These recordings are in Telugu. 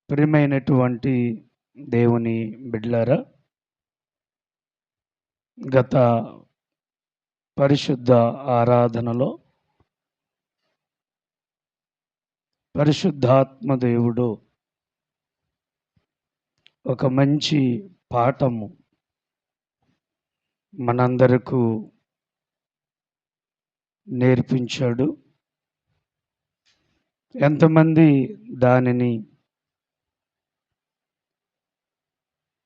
ప్రియమైనటువంటి దేవుని బిడ్డలారా, గత పరిశుద్ధ ఆరాధనలో పరిశుద్ధాత్మ దేవుడు ఒక మంచి పాఠము మనందరకు నేర్పించాడు. ఎంతమంది దానిని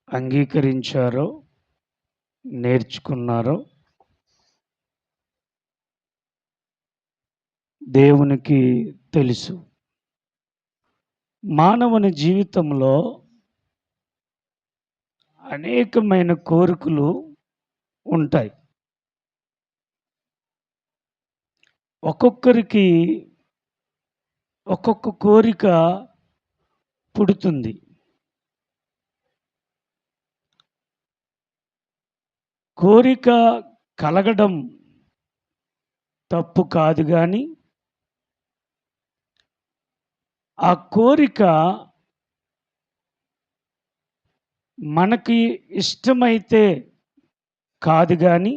అంగీకరించారో, నేర్చుకున్నారో దేవునికి తెలుసు. మానవుని జీవితంలో అనేకమైన కోరికలు ఉంటాయి. ఒక్కొక్కరికి ఒక్కొక్క కోరిక పుడుతుంది. కోరిక కలగడం తప్పు కాదు, కానీ ఆ కోరిక మనకి ఇష్టమైతే కాదు, కానీ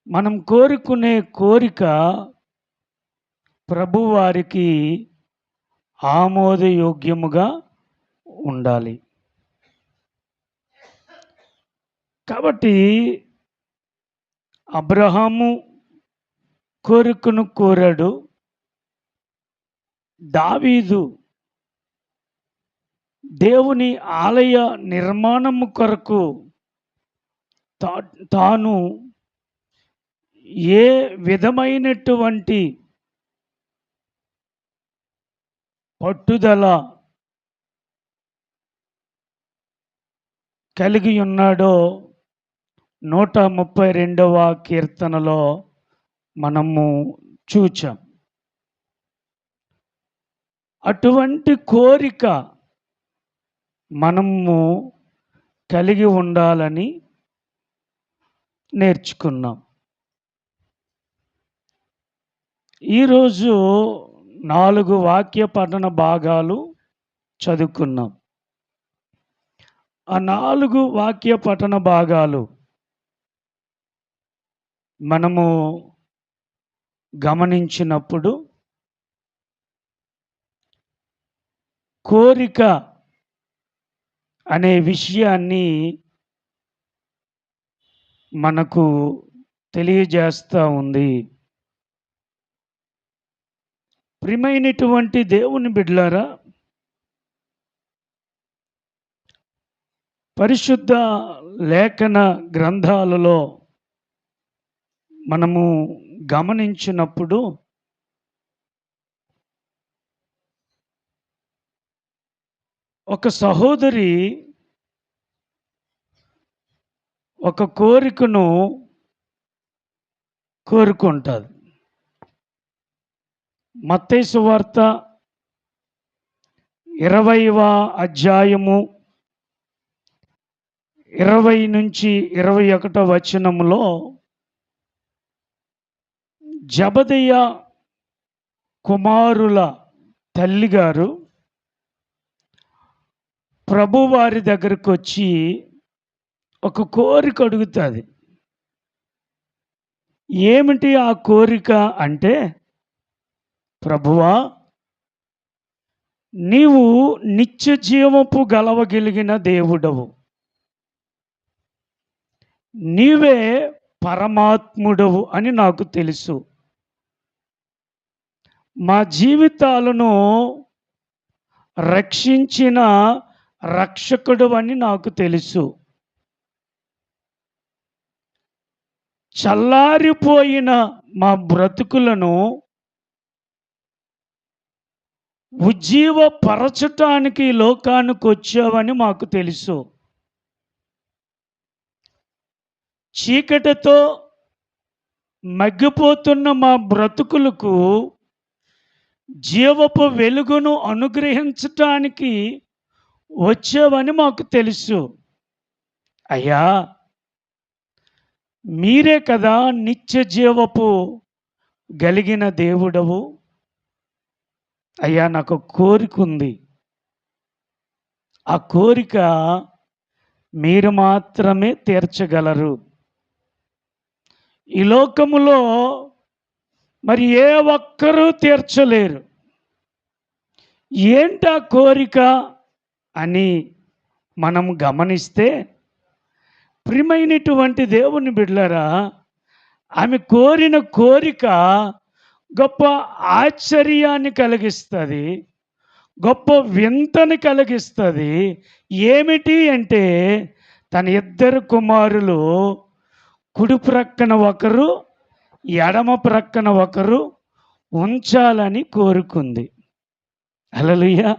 మనం కోరుకునే కోరిక ప్రభువారికి ఆమోదయోగ్యముగా ఉండాలి. కాబట్టి అబ్రహాము కోరికను కోరాడు. దావీదు దేవుని ఆలయ నిర్మాణము కొరకు తాను ఏ విధమైనటువంటి పట్టుదల కలిగి ఉన్నాడో 132వ కీర్తనలో మనము చూచాం. అటువంటి కోరిక మనము కలిగి ఉండాలని నేర్చుకున్నాం. ఈరోజు 4 వాక్య పఠన భాగాలు చదువుకున్నాం. ఆ 4 వాక్య పఠన భాగాలు మనము గమనించినప్పుడు కోరిక అనే విషయాన్ని మనకు తెలియజేస్తూ ఉంది. ప్రియమైనటువంటి దేవుని బిడ్డలారా, పరిశుద్ధ లేఖన గ్రంథాలలో మనము గమనించినప్పుడు ఒక సహోదరి ఒక కోరికను కోరుకుంటుంది. మత్తయి సువార్త 20వ అధ్యాయము 20 నుంచి 21వ వచనములో జబదయి కుమారుల తల్లిగారు ప్రభువారి దగ్గరకు వచ్చి ఒక కోరిక అడుగుతుంది. ఏమిటి ఆ కోరిక అంటే, ప్రభువా, నీవు నిత్య జీవపు గలవగలిగిన దేవుడవు, నీవే పరమాత్ముడవు అని నాకు తెలుసు. మా జీవితాలను రక్షించిన రక్షకుడు అని నాకు తెలుసు. చల్లారిపోయిన మా బ్రతుకులను ఉజ్జీవపరచటానికి లోకానికి వచ్చావని మాకు తెలుసు. చీకటితో మగ్గిపోతున్న మా బ్రతుకులకు జీవపు వెలుగును అనుగ్రహించటానికి వచ్చావని మాకు తెలుసు. అయ్యా, మీరే కదా నిత్య జీవపు కలిగిన దేవుడవు. అయ్యా, నాకు కోరిక ఉంది. ఆ కోరిక మీరు మాత్రమే తీర్చగలరు. ఈ లోకములో మరి ఏ ఒక్కరూ తీర్చలేరు. ఏంటా కోరిక అని మనం గమనిస్తే, ప్రియమైనటువంటి దేవుని బిడ్డలారా, ఆమె కోరిన కోరిక గొప్ప ఆశ్చర్యాన్ని కలిగిస్తుంది, గొప్ప వింతని కలిగిస్తుంది. ఏమిటి అంటే, తన ఇద్దరు కుమారులు కుడి ప్రక్కన ఒకరు, ఎడమ ప్రక్కన ఒకరు ఉంచాలని కోరుకుంది. హల్లెలూయా.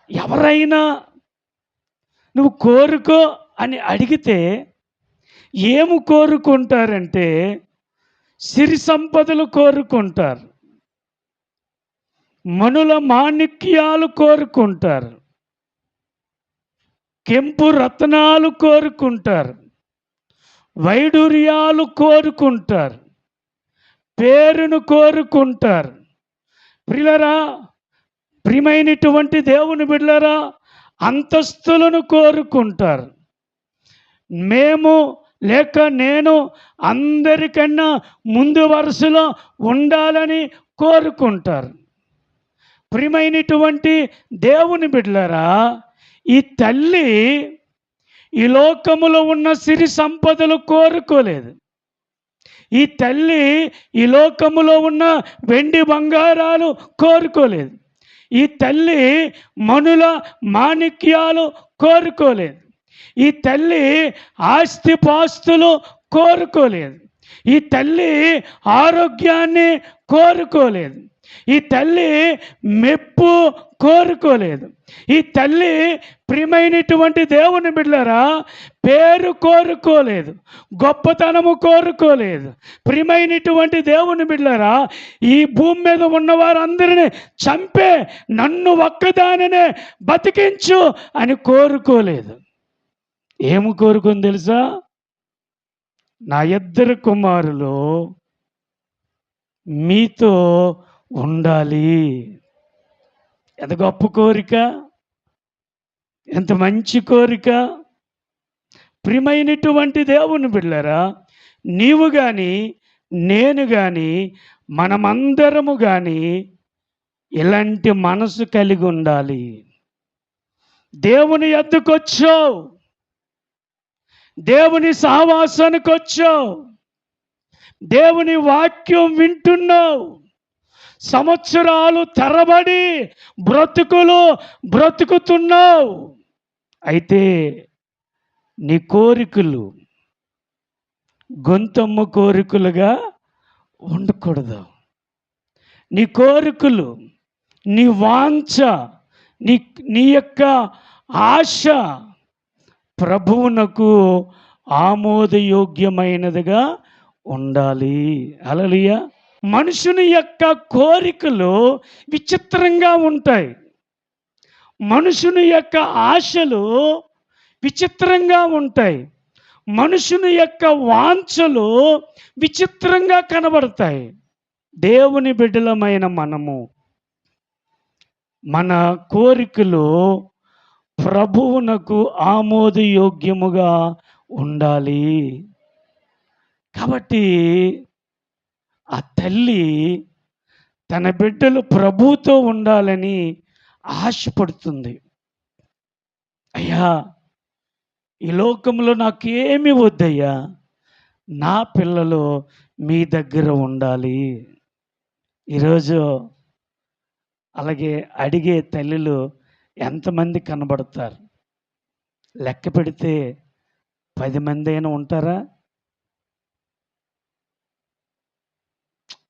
ఎవరైనా నువ్వు కోరుకో అని అడిగితే ఏమి కోరుకుంటారంటే, సిరి సంపదలు కోరుకుంటారు, మనుల మాణిక్యాలు కోరుకుంటారు, కెంపు రత్నాలు కోరుకుంటారు, వైడూర్యాలు కోరుకుంటారు, పేరును కోరుకుంటారు. ప్రియులరా, ప్రియమైనటువంటి దేవుని బిడ్డలారా, అంతస్తులను కోరుకుంటారు. మేము లేక నేను అందరికన్నా ముందు వరుసలో ఉండాలని కోరుకుంటారు. ప్రియమైనటువంటి దేవుని బిడ్డలారా, ఈ తల్లి ఈ లోకములో ఉన్న సిరి సంపదలు కోరుకోలేదు. ఈ తల్లి ఈ లోకములో ఉన్న వెండి బంగారాలు కోరుకోలేదు. ఈ తల్లి మనుల మాణిక్యాలు కోరుకోలేదు. ఈ తల్లి ఆస్తిపాస్తులు కోరుకోలేదు. ఈ తల్లి ఆరోగ్యాన్ని కోరుకోలేదు. ఈ తల్లి మెప్పు కోరుకోలేదు. ఈ తల్లి ప్రియమైనటువంటి దేవుని బిడ్డలారా, పేరు కోరుకోలేదు, గొప్పతనము కోరుకోలేదు. ప్రియమైనటువంటి దేవుని బిడ్డలారా, ఈ భూమి మీద ఉన్న వారందరినీ చంపే నన్ను ఒక్కదానినే బతికించు అని కోరుకోలేదు. ఏమి కోరుకుంది తెలుసా? నా ఇద్దరు కుమారులు మీతో ఉండాలి. ఎంత గొప్ప కోరిక, ఎంత మంచి కోరిక. ప్రియమైనటువంటి దేవుని బిడ్డలారా, నీవు కానీ నేను కానీ మనమందరము కానీ ఇలాంటి మనసు కలిగి ఉండాలి. దేవుని యొద్దకు వచ్చావు, దేవుని సహవాసానికి వచ్చావు, దేవుని వాక్యం వింటున్నావు, సంవత్సరాలు తరబడి బ్రతుకుతున్నావు. అయితే నీ కోరికలు గొంతమ్మ కోరికలుగా ఉండకూడదు. నీ కోరికలు, నీ వాంఛ, నీ యొక్క ఆశ ప్రభువునకు ఆమోదయోగ్యమైనదిగా ఉండాలి. హల్లెలూయా. మనుషుని యొక్క కోరికలు విచిత్రంగా ఉంటాయి. మనుషుని యొక్క ఆశలు విచిత్రంగా ఉంటాయి. మనుషుని యొక్క వాంఛలు విచిత్రంగా కనబడతాయి. దేవుని బిడ్డలమైన మనము మన కోరికలు ప్రభువునకు ఆమోదయోగ్యముగా ఉండాలి. కాబట్టి ఆ తల్లి తన బిడ్డలు ప్రభువుతో ఉండాలని ఆశపడుతుంది. అయ్యా, ఈ లోకంలో నాకేమి వద్దయ్యా, నా పిల్లలు మీ దగ్గర ఉండాలి. ఈరోజు అలాగే అడిగే తల్లులు ఎంతమంది కనబడతారు? లెక్క పెడితే 10 మంది అయినా ఉంటారా?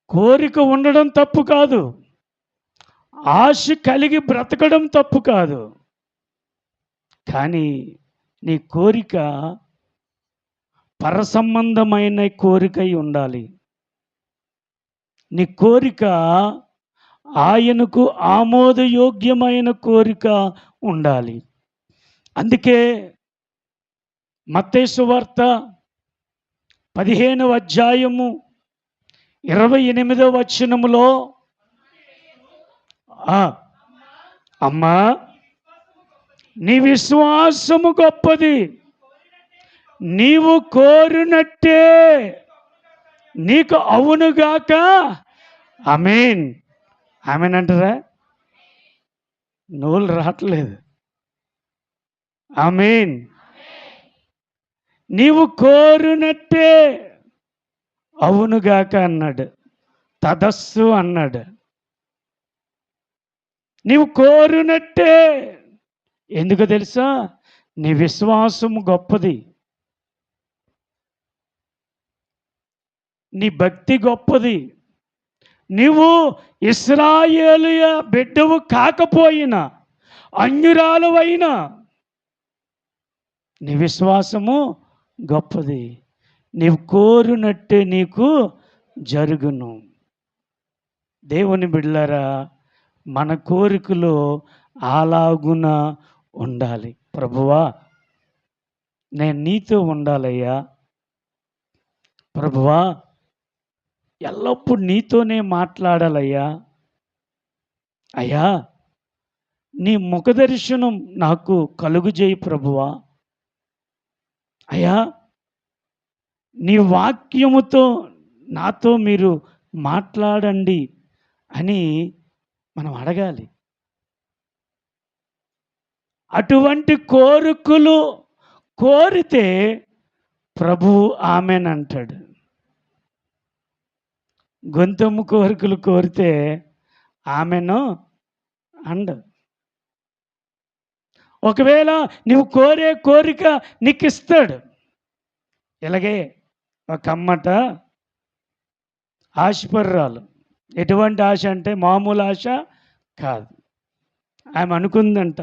కోరిక ఉండడం తప్పు కాదు, ఆశ కలిగి బ్రతకడం తప్పు కాదు. కానీ నీ కోరిక పరసంబంధమైన కోరికై ఉండాలి. నీ కోరిక ఆయనకు ఆమోదయోగ్యమైన కోరిక ఉండాలి. అందుకే మత్తయి సువార్త 15వ అధ్యాయము 28వ వచనములో, అమ్మా నీ విశ్వాసము గొప్పది. నీవు కోరినట్టే నీకు అవునుగాక. ఆమేన్. ఆమేన్ అంటారా? నోళ్ళు రావట్లేదు. ఆమేన్. నీవు కోరినట్టే అవునుగాక అన్నాడు. తదస్సు అన్నాడు. నీవు కోరినట్టే. ఎందుకు తెలుసా? నీ విశ్వాసం గొప్పది, నీ భక్తి గొప్పది. నీవు ఇశ్రాయేలీయ బిడ్డవు కాకపోయినా, అన్యురాలువైనా నీ విశ్వాసము గొప్పది. నీవు కోరినట్టే నీకు జరుగును. దేవుని బిడ్డలారా, మన కోరికలు అలాగున ఉండాలి. ప్రభువా, నేను నీతో ఉండాలయ్యా. ప్రభువా, ఎల్లప్పుడూ నీతోనే మాట్లాడాలయ్యా. అయ్యా, నీ ముఖ దర్శనం నాకు కలుగుజేయి ప్రభువా. అయ్యా, నీ వాక్యముతో నాతో మీరు మాట్లాడండి అని మనం అడగాలి. అటువంటి కోరికలు కోరితే ప్రభువు ఆమెన్ అంటాడు. గొంతెమ్మ కోరికలు కోరితే ఆమెను అండ. ఒకవేళ నువ్వు కోరే కోరిక నీకు ఇస్తాడు. ఇలాగే ఒక అమ్మట ఆశపర్రాలు. ఎటువంటి ఆశ అంటే మామూలు ఆశ కాదు. ఆమె అనుకుందంట,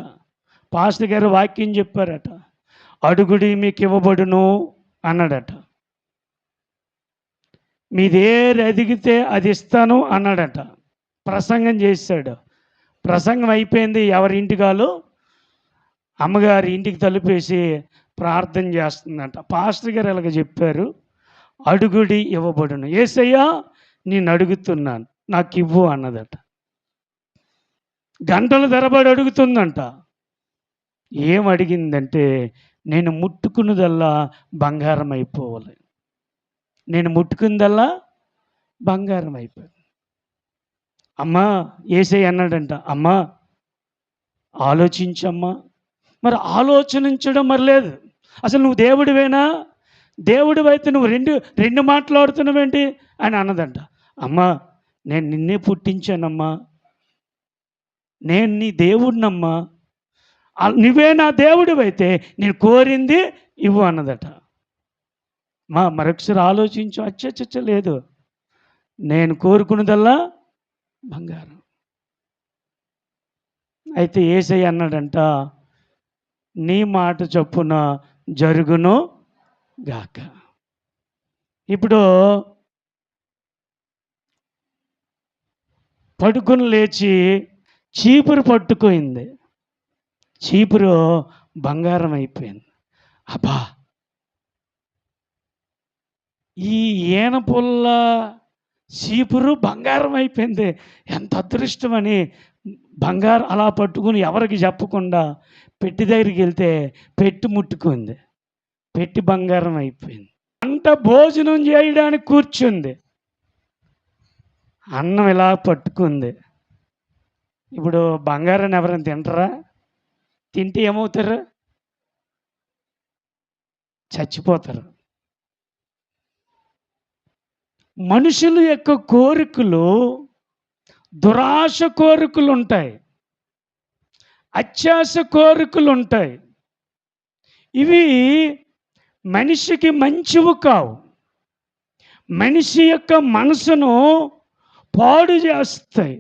పాస్టర్ గారు వాక్యం చెప్పారట, అడుగుడి మీకు ఇవ్వబడును అన్నాడట. మీదేరు అడిగితే అది ఇస్తాను అన్నాడట. ప్రసంగం చేశాడు. ప్రసంగం అయిపోయింది. ఎవరింటికాలు అమ్మగారి ఇంటికి తలుపేసి ప్రార్థన చేస్తుందంట. పాస్టర్ గారు ఇలాగ చెప్పారు, అడుగుడి ఇవ్వబడును. యేసయ్యా, నేను అడుగుతున్నాను, నాకు ఇవ్వు అన్నదట. గంటల తరబడి అడుగుతుందంట. ఏం అడిగిందంటే, నేను ముట్టుకున్నదల్లా బంగారం అయిపోవాలి, నేను ముట్టుకుందల్లా బంగారం అయిపోయింది. అమ్మా, యేసయ్య అన్నాడంట, అమ్మా ఆలోచించమ్మా. మరి ఆలోచించడం మరి లేదు. అసలు నువ్వు దేవుడివేనా? దేవుడివైతే నువ్వు రెండు మాట్లాడుతున్నావేంటి అని అన్నదంట. అమ్మా, నేను నిన్నే పుట్టించానమ్మా, నేను నీ దేవుడినమ్మా, నువ్వే నా దేవుడివైతే నేను కోరింది ఇవ్వు అన్నదట. మరొకసారి ఆలోచించు. అచ్చచ్చ లేదు, నేను కోరుకున్నదల్లా బంగారం. అయితే యేసయ్య అన్నాడంట, నీ మాట చొప్పున జరుగును గాక. ఇప్పుడు పడుకుని లేచి చీపురు పట్టుకుంది. చీపురు బంగారం అయిపోయింది. అబ్బా, ఈ ఈనపుల్ల చీపురు బంగారం అయిపోయింది, ఎంత అదృష్టమని బంగారం అలా పట్టుకుని ఎవరికి చెప్పకుండా పెట్టి దగ్గరికి వెళ్తే పెట్టి ముట్టుకుంది. పెట్టి బంగారం అయిపోయింది. అంట భోజనం చేయడానికి కూర్చుంది. అన్నం ఇలా పట్టుకుంది. ఇప్పుడు బంగారాన్ని ఎవరైనా తింటారా? తింటే ఏమవుతారు? చచ్చిపోతారు. మనుషుల యొక్క కోరికలు దురాశ కోరికలు ఉంటాయి, అత్యాశ కోరికలు ఉంటాయి. ఇవి మనిషికి మంచివి కావు. మనిషి యొక్క మనసును పాడు చేస్తాయి.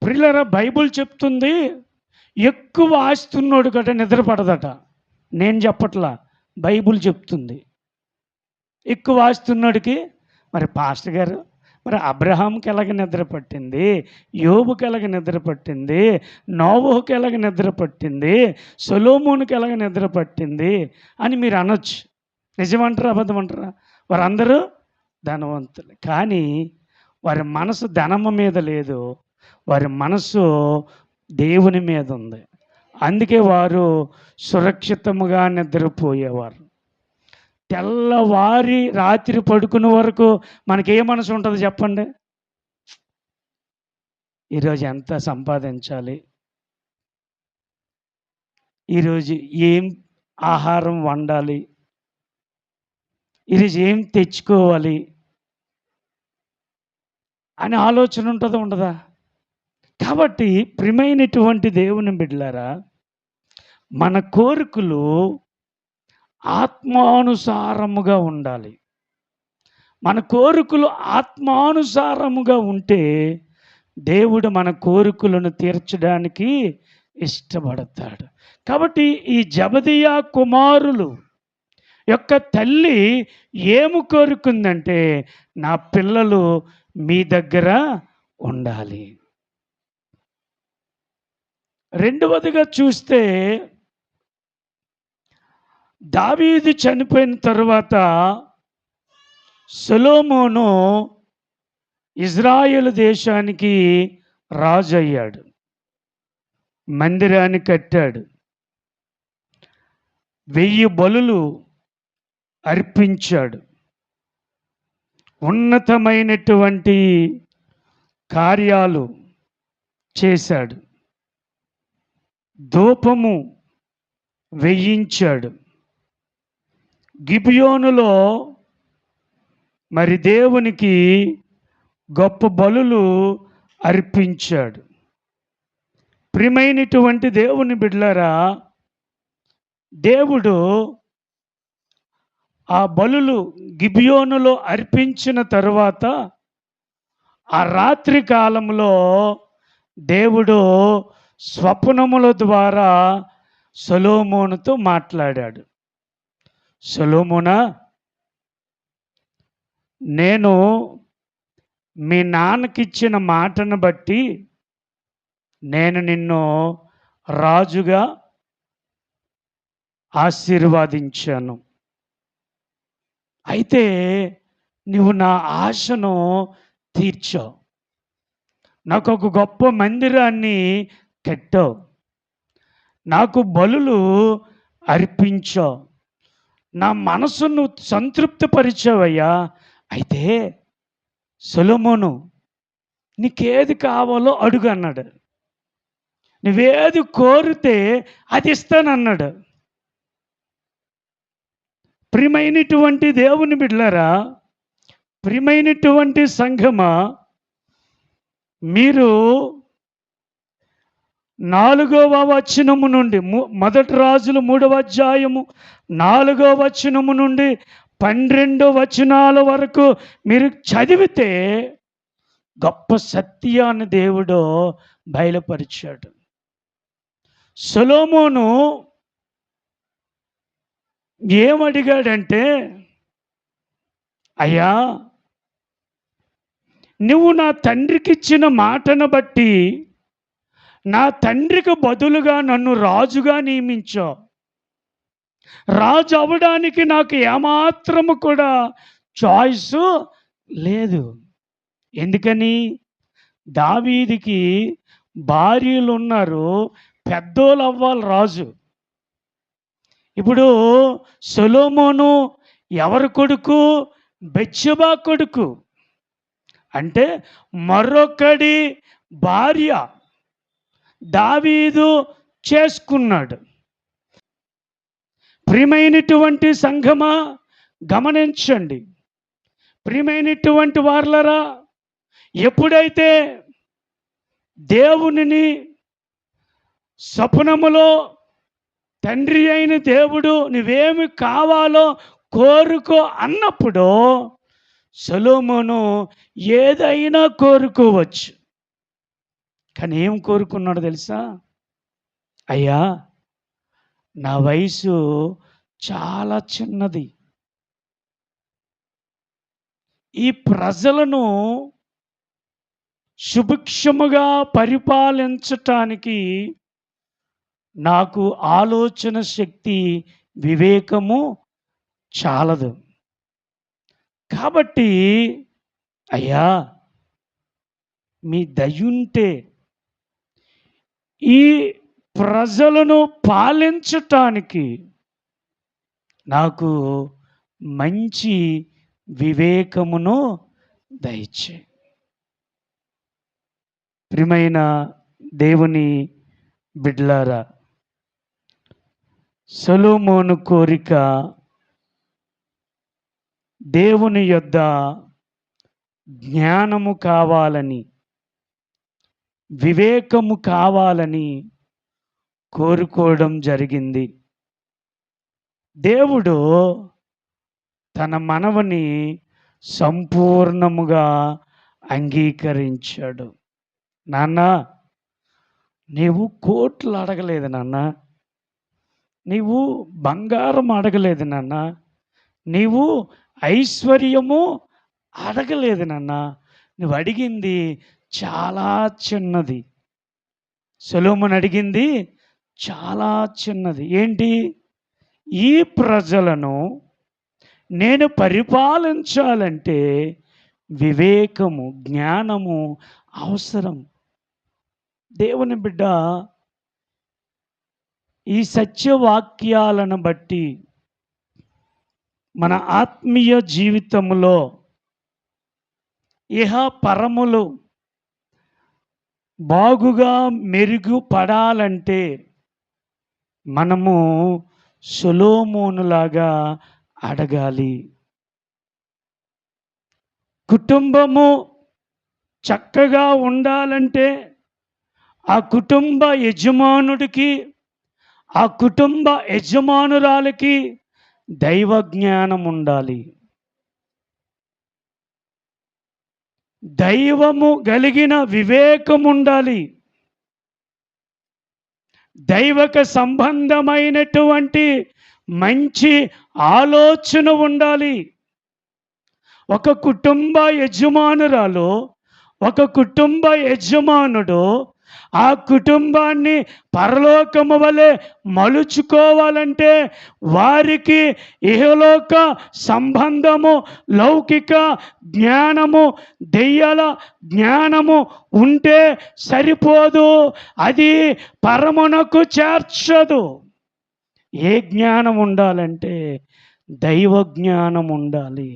ప్రియులారా, బైబుల్ చెప్తుంది, ఎక్కువ ఆస్తున్నోడు గట నిద్రపడదట. నేను చెప్పట్లా, బైబుల్ చెప్తుంది. ఎక్కువ ఆస్తున్నోడికి, మరి పాస్టర్ గారు, మరి అబ్రహాంకి ఎలాగ నిద్ర పట్టింది, యోబుకి ఎలాగ నిద్ర పట్టింది, నోవహుకి ఎలాగ నిద్ర పట్టింది, సొలొమోనుకి ఎలాగ నిద్ర పట్టింది అని మీరు అనొచ్చు. నిజమంటారా అబద్ధమంటారా? వారందరూ ధనవంతులు, కానీ వారి మనసు ధనము మీద లేదు, వారి మనసు దేవుని మీద ఉంది. అందుకే వారు సురక్షితముగా నిద్రపోయేవారు. తెల్లవారి రాత్రి పడుకునే వరకు మనకే మనసు ఉంటుంది చెప్పండి? ఈరోజు ఎంత సంపాదించాలి? ఈరోజు ఏం ఆహారం వండాలి? ఈరోజు ఏం తెచ్చుకోవాలి? అనే ఆలోచన ఉంటుందా? ఉండదా? కాబట్టి ప్రియమైనటువంటి దేవుని బిడ్డలారా, మన కోరికలు ఆత్మానుసారముగా ఉండాలి. మన కోరికలు ఆత్మానుసారముగా ఉంటే దేవుడు మన కోరికలను తీర్చడానికి ఇష్టపడతాడు. కాబట్టి ఈ జెబెదయి కుమారులు యొక్క తల్లి ఏమి కోరుకుందంటే, నా పిల్లలు మీ దగ్గర ఉండాలి. రెండవదిగా చూస్తే, దావీదు చనిపోయిన తరువాత సొలొమోను ఇజ్రాయేలు దేశానికి రాజు అయ్యాడు. మందిరాన్ని కట్టాడు. 1000 బలులు అర్పించాడు. ఉన్నతమైనటువంటి కార్యాలు చేశాడు. ధూపము వేయించాడు. గిబియోనులో మరి దేవునికి గొప్ప బలులు అర్పించాడు. ప్రియమైనటువంటి దేవుని బిడ్డలారా, దేవుడు ఆ బలులు గిబియోనులో అర్పించిన తరువాత ఆ రాత్రి కాలంలో దేవుడు స్వప్నముల ద్వారా సొలొమోనుతో మాట్లాడాడు. సొలొమోనా, నేను మీ నాన్నకిచ్చిన మాటను బట్టి నేను నిన్ను రాజుగా ఆశీర్వదించాను. అయితే నువ్వు నా ఆశను తీర్చావు. నాకు ఒక గొప్ప మందిరాన్ని కట్టావు. నాకు బలులు అర్పించావు. నా మనసును సంతృప్తిపరిచావయ్యా. అయితే సొలొమోను, నీకేది కావాలో అడుగు అన్నాడు. నువ్వేది కోరితే అది ఇస్తానన్నాడు. ప్రియమైనటువంటి దేవుని బిడ్డలారా, ప్రియమైనటువంటి సంఘమా, మీరు 4వ వచనము నుండి మొదటి రాజులు 3వ అధ్యాయము 4వ వచనము నుండి 12 వచనాల వరకు మీరు చదివితే గొప్ప సత్యాన్ని దేవుడు బయలుపరిచాడు. సొలొమోను ఏమడిగాడంటే, అయ్యా, నువ్వు నా తండ్రికి ఇచ్చిన మాటను బట్టి నా తండ్రికి బదులుగా నన్ను రాజుగా నియమించావు. రాజు అవ్వడానికి నాకు ఏమాత్రము కూడా చాయిస్ లేదు. ఎందుకని? దావీదుకి భార్యలు ఉన్నారు, పెద్దోళ్ళు అవ్వాలి రాజు. ఇప్పుడు సొలొమోను ఎవరి కొడుకు? బెత్షెబా కొడుకు. అంటే మరొకడి భార్య దావీదు చేసుకున్నాడు. ప్రియమైనటువంటి సంఘమా, గమనించండి. ప్రియమైనటువంటి వారలరా, ఎప్పుడైతే దేవునిని స్వప్నములో తండ్రి అయిన దేవుడు నువ్వేమి కావాలో కోరుకో అన్నప్పుడు సొలొమోను ఏదైనా కోరుకోవచ్చు. కానీ ఏం కోరుకున్నాడు తెలుసా? అయ్యా, నా వయసు చాలా చిన్నది. ఈ ప్రజలను సుభిక్షముగా పరిపాలించటానికి నాకు ఆలోచన శక్తి, వివేకము చాలదు. కాబట్టి అయ్యా, మీ దయుంటే ఈ ప్రజలను పాలించటానికి నాకు మంచి వివేకమును దయచేయి. ప్రియమైన దేవుని బిడ్డలారా, సొలొమోను కోరిక దేవుని యొద్ద జ్ఞానము కావాలని, వివేకము కావాలని కోరుకోవడం జరిగింది. దేవుడు తన మనవని సంపూర్ణముగా అంగీకరించాడు. నాన్న, నీవు కోట్లు అడగలేదు నాన్న, నీవు బంగారం అడగలేదు నాన్న, నీవు ఐశ్వర్యము అడగలేదు నాన్న, నువ్వు అడిగింది చాలా చిన్నది. సొలొమోను అడిగింది చాలా చిన్నది. ఏంటి? ఈ ప్రజలను నేను పరిపాలించాలంటే వివేకము, జ్ఞానము అవసరం. దేవుని బిడ్డ, ఈ సత్యవాక్యాలను బట్టి మన ఆత్మీయ జీవితంలో ఇహ పరములు బాగుగా మెరుగుపడాలంటే మనము సొలొమోనులాగా అడగాలి. కుటుంబము చక్కగా ఉండాలంటే ఆ కుటుంబ యజమానుడికి, ఆ కుటుంబ యజమానురాలికి దైవ జ్ఞానం ఉండాలి. దైవము కలిగిన వివేకం ఉండాలి. దైవక సంబంధమైనటువంటి మంచి ఆలోచన ఉండాలి. ఒక కుటుంబ యజమానురాలు, ఒక కుటుంబ యజమానుడు ఆ కుటుంబాన్ని పరలోకము వలె మలుచుకోవాలంటే వారికి ఇహలోక సంబంధము, లౌకిక జ్ఞానము, దెయ్యాల జ్ఞానము ఉంటే సరిపోదు, అది పరమునకు చేర్చదు. ఏ జ్ఞానం ఉండాలంటే దైవ జ్ఞానం ఉండాలి.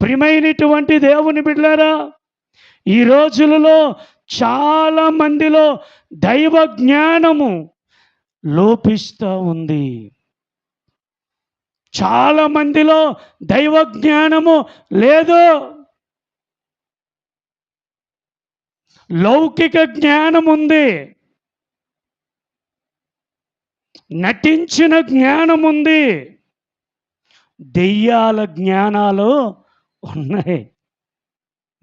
ప్రియమైనటువంటి దేవుని బిడ్డలారా, ఈ రోజులలో చాలా మందిలో దైవ జ్ఞానము లోపిస్తూ ఉంది. చాలా మందిలో దైవ జ్ఞానము లేదు. లౌకిక జ్ఞానం ఉంది, నటించిన జ్ఞానం ఉంది, దెయ్యాల జ్ఞానాలు ఉన్నాయి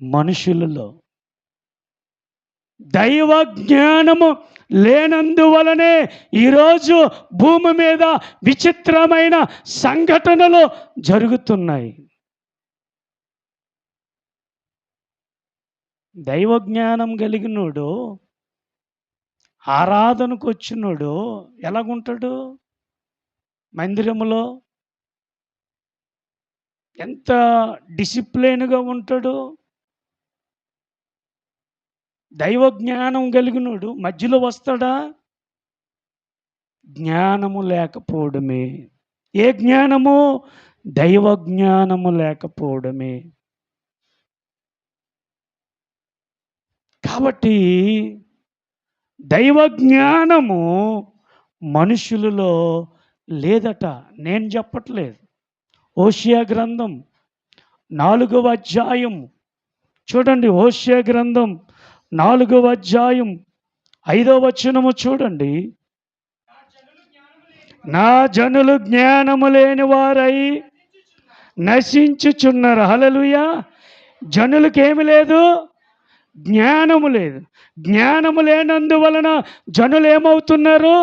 మనుషులలో. దైవ జ్ఞానము లేనందువలనే ఈరోజు భూమి మీద విచిత్రమైన సంఘటనలు జరుగుతున్నాయి. దైవ జ్ఞానం కలిగినోడు, ఆరాధనకు వచ్చినోడు ఎలాగుంటాడు? మందిరములో ఎంత డిసిప్లిన్గా ఉంటాడు. దైవ జ్ఞానం కలిగినోడు మధ్యలో వస్తాడా? జ్ఞానము లేకపోవడమే. ఏ జ్ఞానము? దైవ జ్ఞానము లేకపోవడమే. కాబట్టి దైవ జ్ఞానము మనుషులలో లేదట. నేను చెప్పట్లేదు. హోషేయ గ్రంథం 4వ అధ్యాయం చూడండి. హోషేయ గ్రంథం 4వ అధ్యాయం 5వ వచనము చూడండి. నా జనులు జ్ఞానము లేని వారై నశించుచున్నారు. హల్లెలూయా. జనులకు ఏమి లేదు? జ్ఞానము లేదు. జ్ఞానము లేనందువలన జనులు ఏమవుతున్నారు?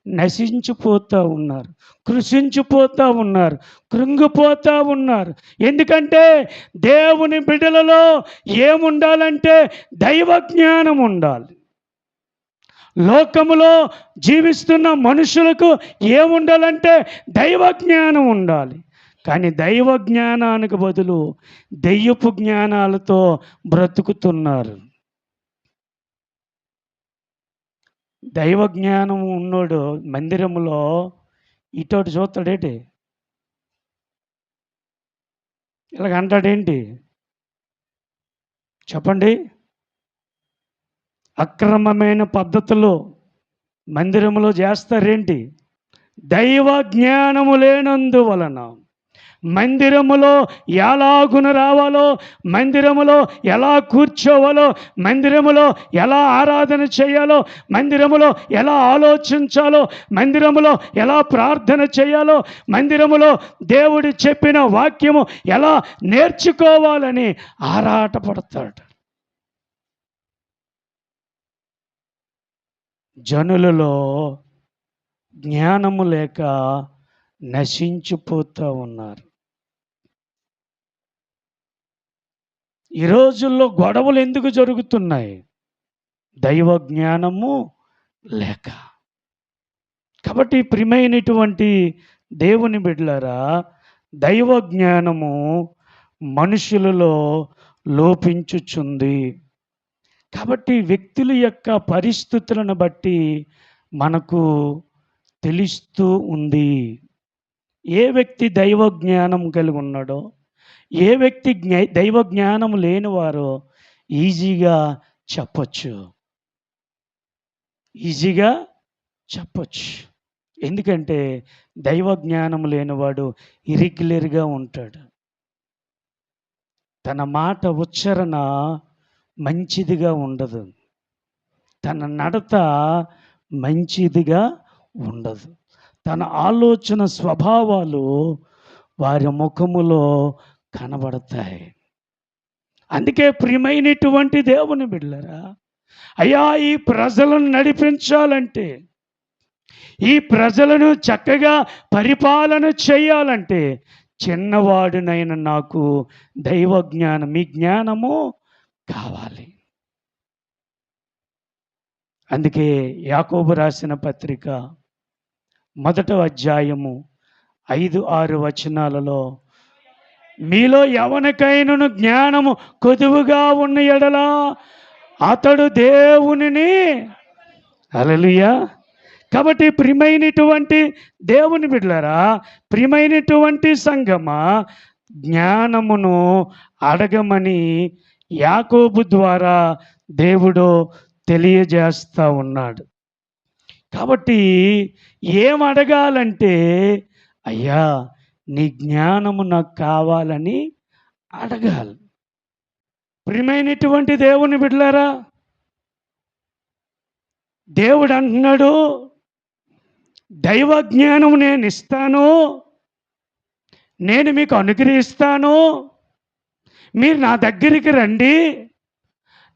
నశించిపోతూ ఉన్నారు, కృషించిపోతూ ఉన్నారు, కృంగిపోతూ ఉన్నారు. ఎందుకంటే దేవుని బిడ్డలలో ఏముండాలంటే దైవ జ్ఞానం ఉండాలి. లోకములో జీవిస్తున్న మనుషులకు ఏముండాలంటే దైవ జ్ఞానం ఉండాలి. కానీ దైవ జ్ఞానానికి బదులు దెయ్యపు జ్ఞానాలతో బ్రతుకుతున్నారు. దైవ జ్ఞానం ఉన్నోడు మందిరములో ఇటోటి చూస్తాడేంటి? ఇలాగ అంటాడేంటి? చెప్పండి. అక్రమమైన పద్ధతులు మందిరములో చేస్తారేంటి? దైవ జ్ఞానము లేనందువలన మందిరములో ఎలాగున రావాలో, మందిరములో ఎలా కూర్చోవాలో, మందిరములో ఎలా ఆరాధన చేయాలో, మందిరములో ఎలా ఆలోచించాలో, మందిరములో ఎలా ప్రార్థన చేయాలో, మందిరములో దేవుడు చెప్పిన వాక్యము ఎలా నేర్చుకోవాలని ఆరాటపడతాడు. జనులలో జ్ఞానము లేక నశించిపోతూ ఉన్నారు. ఈ రోజుల్లో గొడవలు ఎందుకు జరుగుతున్నాయి? దైవ జ్ఞానము లేక. కాబట్టి ప్రియమైనటువంటి దేవుని బిడ్డలారా, దైవ జ్ఞానము మనుషులలో లోపించుచుంది. కాబట్టి వ్యక్తుల యొక్క పరిస్థితులను బట్టి మనకు తెలుస్తూ ఉంది. ఏ వ్యక్తి దైవ జ్ఞానం కలిగి ఉన్నాడో, ఏ వ్యక్తి దైవ జ్ఞానం లేనివారో ఈజీగా చెప్పచ్చు. ఈజీగా చెప్పచ్చు. ఎందుకంటే దైవ జ్ఞానం లేనివాడు ఇరెగ్యులర్గా ఉంటాడు. తన మాట ఉచ్చారణ మంచిదిగా ఉండదు. తన నడత మంచిదిగా ఉండదు. తన ఆలోచన స్వభావాలు వారి ముఖములో కనబడతాయి. అందుకే ప్రియమైనటువంటి దేవుని బిడ్డలారా, అయ్యా ఈ ప్రజలను నడిపించాలంటే, ఈ ప్రజలను చక్కగా పరిపాలన చేయాలంటే చిన్నవాడునైన నాకు దైవ జ్ఞానం, మీ జ్ఞానము కావాలి. అందుకే యాకోబు రాసిన పత్రిక 1వ అధ్యాయము 5-6 వచనాలలో, మీలో ఎవనికైనను జ్ఞానము కొదువుగా ఉన్న ఎడల అతడు దేవునిని. హల్లెలూయా. కాబట్టి ప్రియమైనటువంటి దేవుని బిడ్డలారా, ప్రియమైనటువంటి సంగమా, జ్ఞానమును అడగమని యాకోబు ద్వారా దేవుడు తెలియజేస్తూ ఉన్నాడు. కాబట్టి ఏం అడగాలంటే, అయ్యా నీ జ్ఞానము నాకు కావాలని అడగాలి. ప్రియమైనటువంటి దేవుని బిడ్డలారా, దేవుడు అంటున్నాడు, దైవ జ్ఞానము నేను ఇస్తాను, నేను మీకు అనుగ్రహిస్తాను, మీరు నా దగ్గరికి రండి,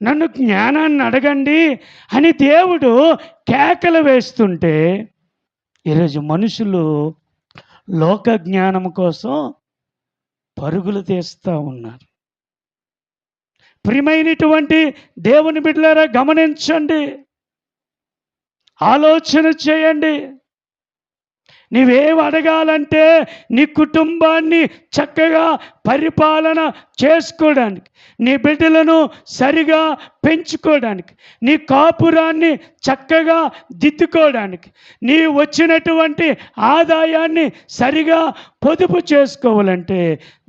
నన్ను జ్ఞానాన్ని అడగండి అని దేవుడు కేకలు వేస్తుంటే, ఈరోజు మనుషులు లోక జ్ఞానం కోసం పరుగులు తీస్తూ ఉన్నారు. ప్రియమైనటువంటి దేవుని బిడ్డలారా, గమనించండి, ఆలోచన చేయండి. నీవేం అడగాలంటే నీ కుటుంబాన్ని చక్కగా పరిపాలన చేసుకోవడానికి, నీ బిడ్డలను సరిగా పెంచుకోవడానికి, నీ కాపురాన్ని చక్కగా దిద్దుకోవడానికి, నీ వచ్చినటువంటి ఆదాయాన్ని సరిగా పొదుపు చేసుకోవాలంటే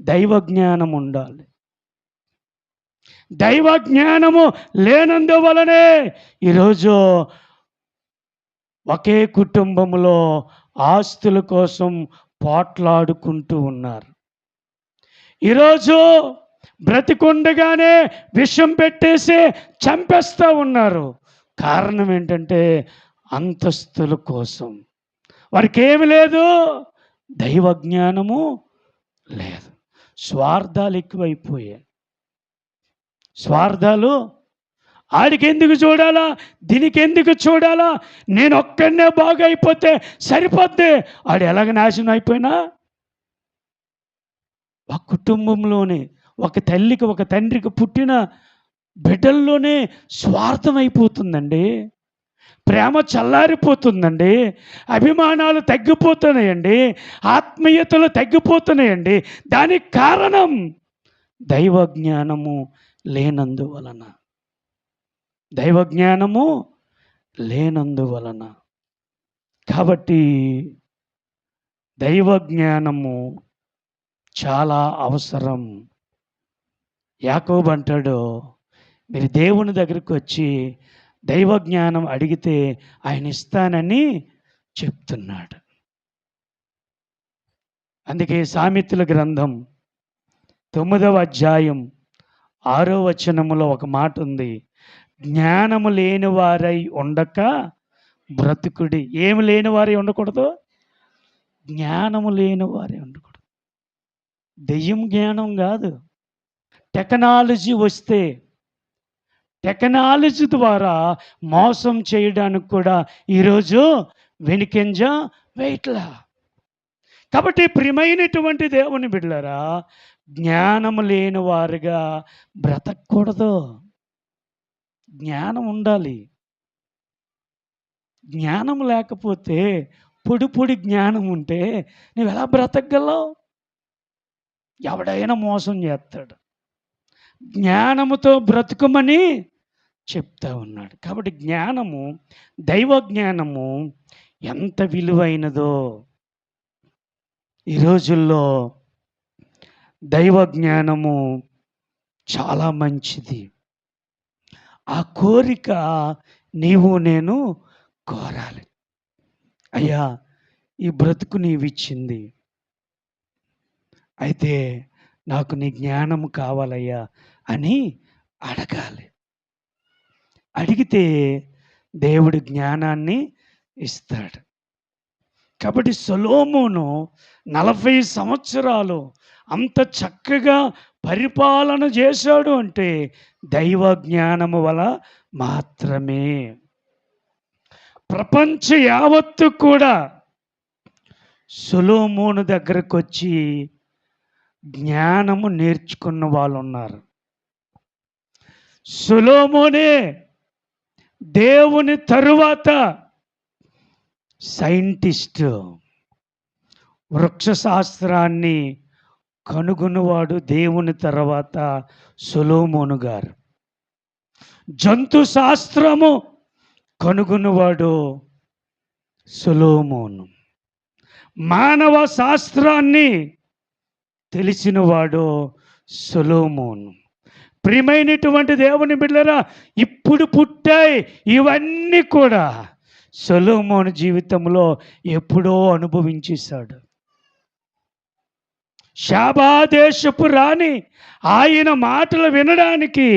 దైవ జ్ఞానం ఉండాలి. దైవ జ్ఞానము లేనందువలనే ఈరోజు ఒకే కుటుంబంలో ఆస్తుల కోసం పోట్లాడుకుంటూ ఉన్నారు. ఈరోజు బ్రతికుండగానే విషం పెట్టేసి చంపేస్తూ ఉన్నారు. కారణం ఏంటంటే అంతస్తుల కోసం. వారికి ఏమి లేదు, దైవ జ్ఞానము లేదు. స్వార్థాలు ఎక్కువైపోయాయి. స్వార్థాలు, ఆడికి ఎందుకు చూడాలా, దీనికి ఎందుకు చూడాలా, నేను ఒక్కడనే బాగా అయిపోతే సరిపోద్ది. ఆడు ఎలాగ నాశనం అయిపోయినా, ఒక కుటుంబంలోనే ఒక తల్లికి ఒక తండ్రికి పుట్టిన బిడ్డల్లోనే స్వార్థం అయిపోతుందండి. ప్రేమ చల్లారిపోతుందండి. అభిమానాలు తగ్గిపోతున్నాయండి. ఆత్మీయతలు తగ్గిపోతున్నాయండి. దానికి కారణం దైవ జ్ఞానము లేనందువలన. దైవ జ్ఞానము లేనందువలన. కాబట్టి దైవ జ్ఞానము చాలా అవసరం. యాకోబు అంటాడు, మీరు దేవుని దగ్గరికి వచ్చి దైవ జ్ఞానం అడిగితే ఆయన ఇస్తానని చెప్తున్నాడు. అందుకే సామెతల గ్రంథం 9వ అధ్యాయం 6వ వచనములో ఒక మాట ఉంది, జ్ఞానము లేని వారై ఉండక బ్రతుకుడి. ఏమి లేని వారై ఉండకూడదు? జ్ఞానము లేని వారై ఉండకూడదు. దెయ్యం జ్ఞానం కాదు. టెక్నాలజీ వస్తే టెక్నాలజీ ద్వారా మోసం చేయడానికి కూడా ఈరోజు వెనుకంజ వేయట్లా. కాబట్టి ప్రియమైనటువంటి దేవుని బిడ్డలారా, జ్ఞానం లేని వారుగా బ్రతకూడదు. జ్ఞానం ఉండాలి. జ్ఞానం లేకపోతే పొడి జ్ఞానం ఉంటే నువ్వు ఎలా బ్రతకగలవు? ఎవడైనా మోసం చేస్తాడు. జ్ఞానముతో బ్రతుకుమని చెప్తా ఉన్నాడు. కాబట్టి జ్ఞానము, దైవ జ్ఞానము ఎంత విలువైనదో. ఈ రోజుల్లో దైవ జ్ఞానము చాలా మంచిది. ఆ కోరిక నీవు నేను కోరాలి. అయ్యా, ఈ బ్రతుకు నీవిచ్చింది, అయితే నాకు నీ జ్ఞానం కావాలయ్యా అని అడగాలి. అడిగితే దేవుడు జ్ఞానాన్ని ఇస్తాడు. కాబట్టి సొలొమోను 40 సంవత్సరాలు అంత చక్కగా పరిపాలన చేశాడు అంటే దైవ జ్ఞానము వల్ల మాత్రమే. ప్రపంచ యావత్తు కూడా సొలొమోను దగ్గరకు వచ్చి జ్ఞానము నేర్చుకున్న వాళ్ళు ఉన్నారు. సొలొమోనే దేవుని తరువాత సైంటిస్ట్, వృక్ష శాస్త్రాన్ని కనుగొన్నవాడు దేవుని తర్వాత సొలొమోను గారు. జంతు శాస్త్రము కనుగొన్నవాడు సొలొమోను. మానవ శాస్త్రాన్ని తెలిసినవాడు సొలొమోను. ప్రియమైనటువంటి దేవుని బిడ్డలారా, ఇప్పుడు పుట్టాయి ఇవన్నీ కూడా సొలొమోను జీవితంలో ఎప్పుడో అనుభవించేశాడు. షాబా దేశపు రాణి ఆయన మాటలు వినడానికి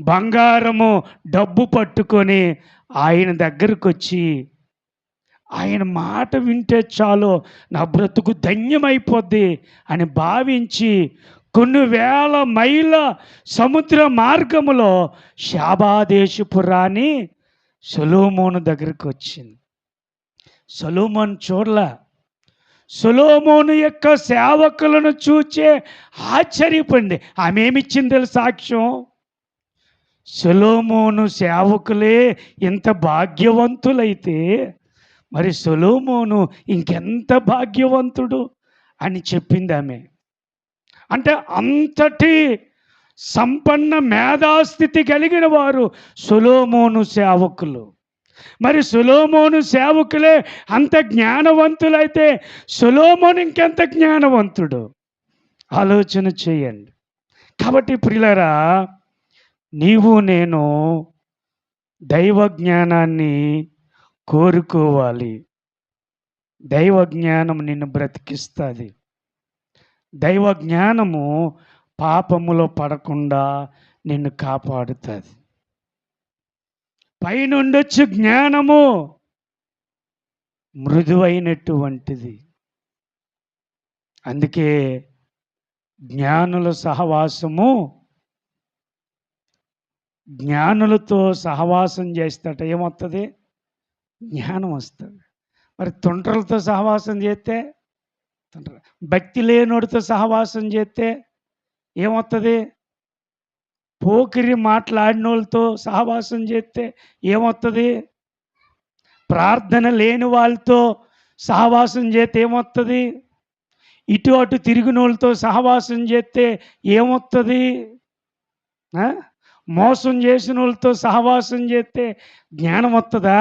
బంగారము డబ్బు పట్టుకొని ఆయన దగ్గరకు వచ్చి, ఆయన మాట వింటే చాలు నా బ్రతుకు ధన్యమైపోద్ది అని భావించి కొన్ని వేల మైళ్ళ సముద్ర మార్గములో షాబా దేశపు రాణి సొలొమోను దగ్గరికి వచ్చింది. సొలొమోను చూడలే. సొలొమోను యొక్క సేవకులను చూచే ఆశ్చర్యపడింది. ఆమె ఏమిచ్చింది తెలుసు సాక్ష్యం? సొలొమోను సేవకులే ఇంత భాగ్యవంతులైతే మరి సొలొమోను ఇంకెంత భాగ్యవంతుడు అని చెప్పింది ఆమె. అంటే అంతటి సంపన్న మేధాస్థితి కలిగిన వారు సొలొమోను సేవకులు. మరి సొలొమోను సేవకులే అంత జ్ఞానవంతులైతే సొలొమోను ఇంకెంత జ్ఞానవంతుడు ఆలోచన చేయండి. కాబట్టి ప్రియులారా, నీవు నేను దైవ జ్ఞానాన్ని కోరుకోవాలి. దైవ జ్ఞానం నిన్ను బ్రతికిస్తుంది. దైవ జ్ఞానము పాపములో పడకుండా నిన్ను కాపాడుతుంది. పైనుండొచ్చు జ్ఞానము మృదువైనటువంటిది. అందుకే జ్ఞానుల సహవాసము, జ్ఞానులతో సహవాసం చేస్తట ఏమొస్తుంది? జ్ఞానం వస్తుంది. మరి తుండ్రలతో సహవాసం చేస్తే, భక్తి లేనోడితో సహవాసం చేస్తే ఏమవుతుంది? పోకిరి మాట్లాడినోళ్ళతో సహవాసం చేస్తే ఏమవుతుంది? ప్రార్థన లేని వాళ్ళతో సహవాసం చేస్తే ఏమవుతుంది? ఇటు అటు తిరిగిన వాళ్ళతో సహవాసం చేస్తే ఏమవుతుంది? మోసం చేసిన వాళ్ళతో సహవాసం చేస్తే జ్ఞానం వస్తుందా?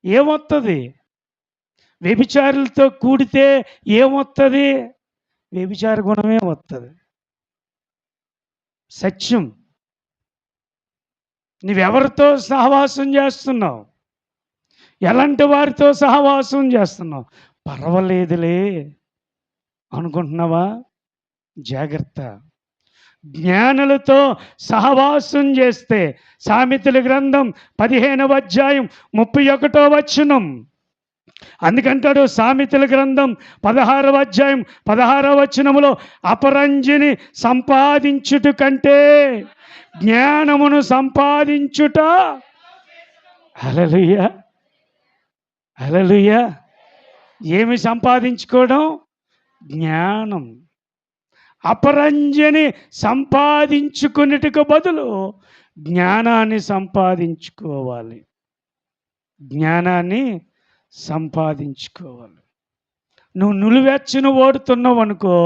ఏమొస్తుంది? వ్యభిచారులతో కూడితే ఏమొస్తుంది? వ్యభిచార గుణమే వస్తుంది. సత్యం. నువ్వెవరితో సహవాసం చేస్తున్నావు? ఎలాంటి వారితో సహవాసం చేస్తున్నావు? పర్వాలేదులే అనుకుంటున్నావా? జాగ్రత్త. జ్ఞానులతో సహవాసం చేస్తే సామెతల గ్రంథం 15వ అధ్యాయం 31వ వచనం. అందుకంటాడు సామెతల గ్రంథం 16వ అధ్యాయం 16వ వచనములో, అపరంజిని సంపాదించుట కంటే జ్ఞానమును సంపాదించుట. హల్లెలూయా, హల్లెలూయా. ఏమి సంపాదించుకోవడం? జ్ఞానం. అపరంజిని సంపాదించుకునేటికి బదులు జ్ఞానాన్ని సంపాదించుకోవాలి. జ్ఞానాన్ని సంపాదించుకోవాలి. నువ్వు నులివెచ్చను ఓడుతున్నావు అనుకో,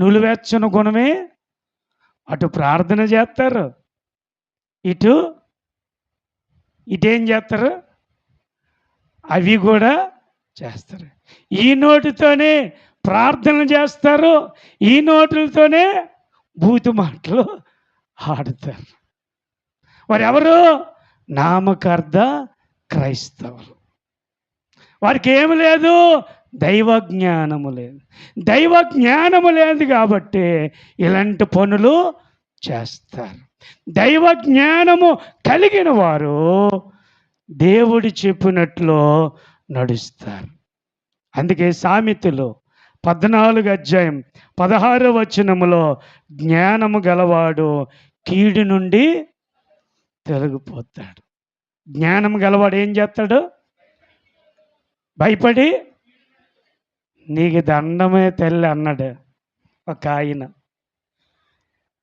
నులివెచ్చని గుణమే. అటు ప్రార్థన చేస్తారు, ఇటేం చేస్తారు? అవి కూడా చేస్తారు. ఈ నోటితోనే ప్రార్థన చేస్తారు, ఈ నోటులతోనే బూతు మాటలు ఆడుతారు. వారెవరు? నామకార్థ క్రైస్తవులు. వారికి ఏమి లేదు? దైవ జ్ఞానము లేదు. దైవ జ్ఞానము లేదు కాబట్టి ఇలాంటి పనులు చేస్తారు. దైవ జ్ఞానము కలిగిన వారు దేవుడు చెప్పినట్లు నడుస్తారు. అందుకే సామెతలు 14వ అధ్యాయం 16వ వచనములో, జ్ఞానము గలవాడు కీడు నుండి తొలగిపోతాడు. జ్ఞానము గలవాడు ఏం చేస్తాడు? భయపడి, నీకు దండమే తల్లి అన్నాడు ఒక ఆయన.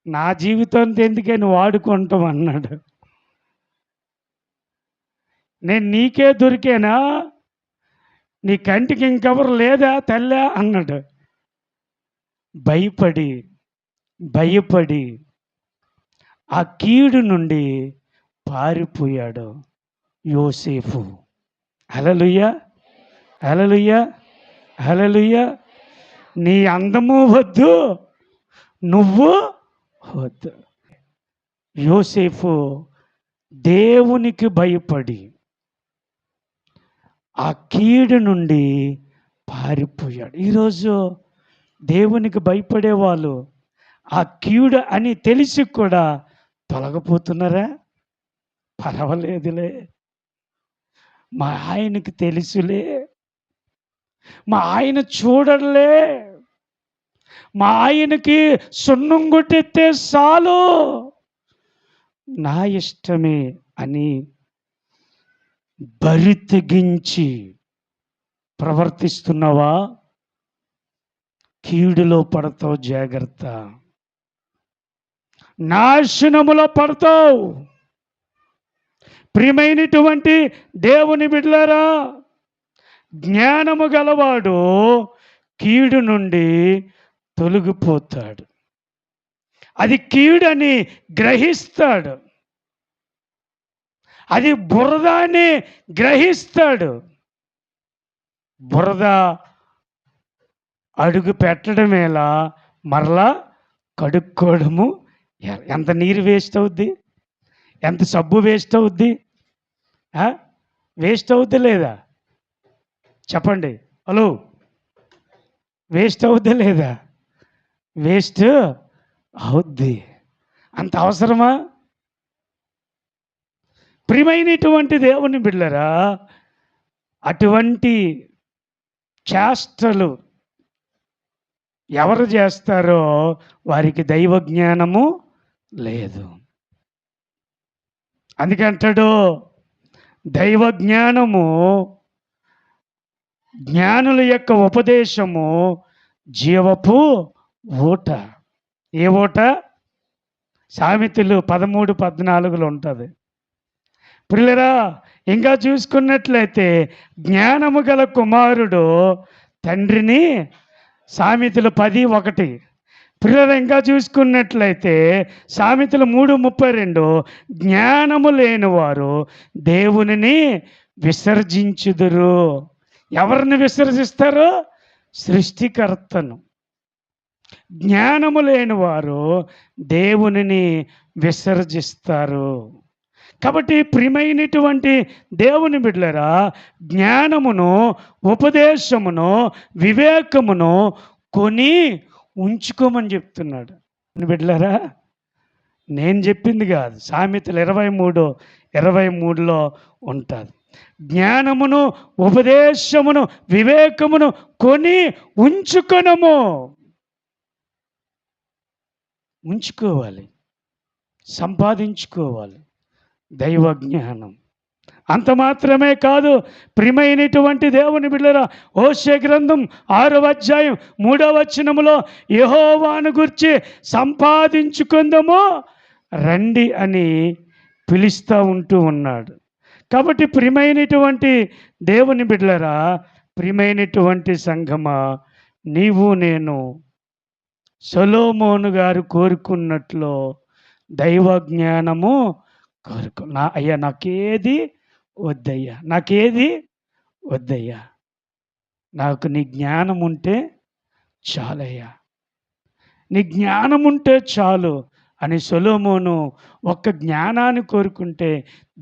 నా జీవితంతో ఎందుకని వాడుకుంటాం అన్నాడు. నేను నీకే దొరికేనా? నీ కంటికి ఇంకెవరు లేదా తల్లి అన్నాడు. భయపడి ఆ కీడు నుండి పారిపోయాడు యోసేపు. హల్లెలూయా, హల్లెలూయా, హల్లెలూయా. నీ అందము వద్దు, నువ్వు వద్దు. యోసేపు దేవునికి భయపడి ఆ కీడు నుండి పారిపోయాడు. ఈరోజు దేవునికి భయపడే వాళ్ళు ఆ కీడు అని తెలిసి కూడా తొలగిపోతున్నారా? పర్వాలేదులే, మా ఆయనకి తెలుసులే, మా ఆయన చూడలే, మా ఆయనకి సున్నం కొట్టెత్తే చాలు, నా ఇష్టమే అని బరి తెగించి ప్రవర్తిస్తున్నావా? కీడులో పడతావు. జాగ్రత్త. నాశనములో పడతావు. ప్రియమైనటువంటి దేవుని బిడ్డలారా, జ్ఞానము గలవాడు కీడు నుండి తొలగిపోతాడు. అది కీడని గ్రహిస్తాడు. అది బురద అని గ్రహిస్తాడు. బురద అడుగు పెట్టడమేలా, మరలా కడుక్కోవడము. ఎంత నీరు వేస్ట్ అవుద్ది, ఎంత సబ్బు వేస్ట్ అవుద్ది, వేస్ట్ అవుద్ది లేదా? చెప్పండి. హలో, వేస్ట్ అవుద్ది లేదా? వేస్ట్ అవుద్ది. అంత అవసరమా? ప్రియమైనటువంటి దేవుని బిడ్డలారా, అటువంటి చేష్టలు ఎవరు చేస్తారో వారికి దైవ జ్ఞానము లేదు. అందుకంటాడు, దైవ జ్ఞానము, జ్ఞానుల యొక్క ఉపదేశము జీవపు ఊట. ఏ ఊట? సామెతలు 13-14 ఉంటుంది. ప్రియులారా, ఇంకా చూసుకున్నట్లయితే జ్ఞానము గల కుమారుడు తండ్రిని, సామెతలు 10:1, పిల్లలు ఇంకా చూసుకున్నట్లయితే సామెతలు 3:32 జ్ఞానము లేనివారు దేవునిని విసర్జించుదురు. ఎవరిని విసర్జిస్తారు? సృష్టికర్తను. జ్ఞానము లేనివారు దేవునిని విసర్జిస్తారు. కాబట్టి ప్రియమైనటువంటి దేవుని బిడ్డలారా, జ్ఞానమును, ఉపదేశమును, వివేకమును కొని ఉంచుకోమని చెప్తున్నాడు. బిడ్డలారా, నేను చెప్పింది కాదు, సామెతలు 23:23లో ఉంటుంది. జ్ఞానమును, ఉపదేశమును, వివేకమును కొని ఉంచుకొనము. ఉంచుకోవాలి, సంపాదించుకోవాలి దైవ జ్ఞానం. అంత మాత్రమే కాదు ప్రియమైనటువంటి దేవుని బిడ్డలారా, హోషేయ గ్రంథం 6వ అధ్యాయం 3వ వచనములో యెహోవాను గురించి సంపాదించుకుందాము రండి అని పిలుస్తూ ఉంటూ ఉన్నాడు. కాబట్టి ప్రియమైనటువంటి దేవుని బిడ్డలారా, ప్రియమైనటువంటి సంఘమా, నీవు నేను సొలొమోను గారు కోరుకున్నట్లు దైవ జ్ఞానము కోరుకో. అయ్యా నాకేది వద్దయ్యా, నాకేది వద్దయ్యా, నాకు నీ జ్ఞానం ఉంటే చాలయ్యా, నీ జ్ఞానం ఉంటే చాలు అని సొలొమోను ఒక్క జ్ఞానాన్ని కోరుకుంటే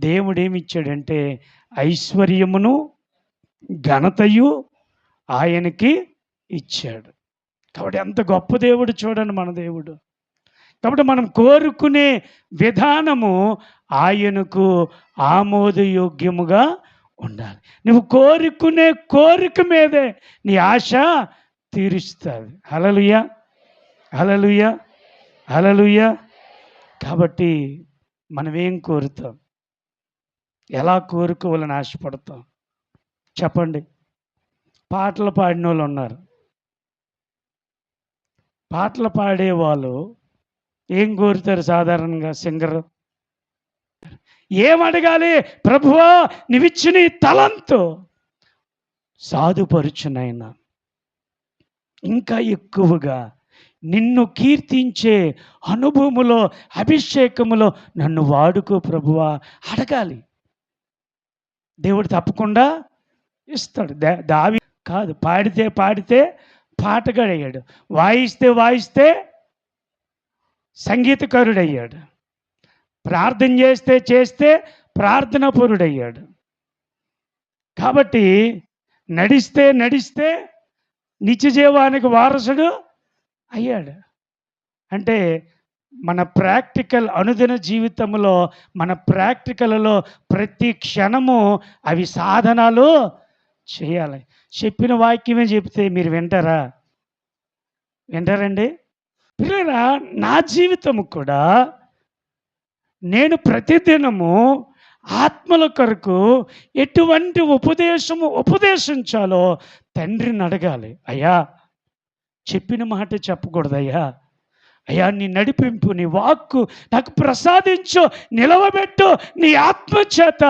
దేవుడు ఏమిచ్చాడంటే ఐశ్వర్యమును, ఘనతయు ఆయనకి ఇచ్చాడు. కాబట్టి ఎంత గొప్ప దేవుడు చూడండి మన దేవుడు. కాబట్టి మనం కోరుకునే విధానము ఆయనకు ఆమోదయోగ్యముగా ఉండాలి. నువ్వు కోరుకునే కోరిక మీదే నీ ఆశ తీరుస్తుంది. హల్లెలూయా, హల్లెలూయా, హల్లెలూయా. కాబట్టి మనం ఏం కోరుతాం, ఎలా కోరుకోవాలని ఆశపడతాం చెప్పండి. పాటలు పాడిన వాళ్ళు ఉన్నారు. పాటలు పాడేవాళ్ళు ఏం కోరుతారు సాధారణంగా? సింగర్ ఏమడగాలి? ప్రభువా నీవిచ్చిన ఈ తలంతు సాధుపరుచునైనా ఇంకా ఎక్కువగా నిన్ను కీర్తించే అనుభవములో, అభిషేకములో నన్ను వాడుకో ప్రభువా అడగాలి. దేవుడు తప్పకుండా ఇస్తాడు. దావీదు కాదు, పాడితే పాడితే పాటగాడయ్యాడు, వాయిస్తే వాయిస్తే సంగీతకారుడయ్యాడు, ప్రార్థన చేస్తే చేస్తే ప్రార్థనా పరుడయ్యాడు. కాబట్టి నడిస్తే నడిస్తే నిత్య జీవానికి వారసుడు అయ్యాడు. అంటే మన ప్రాక్టికల్ అనుదిన జీవితంలో, మన ప్రాక్టికల్లో ప్రతి క్షణము అవి సాధనాలు చేయాలి. చెప్పిన వాక్యమే చెప్తే మీరు వింటారా? వింటారండి? పిల్లరా, నా జీవితము కూడా నేను ప్రతిదినము ఆత్మల కొరకు ఎటువంటి ఉపదేశించాలో తండ్రిని అడగాలి. అయ్యా చెప్పిన మాట చెప్పకూడదయ్యా, అయ్యా నీ నడిపింపు, నీ వాక్కు నాకు ప్రసాదించు, నిలవబెట్టు, నీ ఆత్మ చేత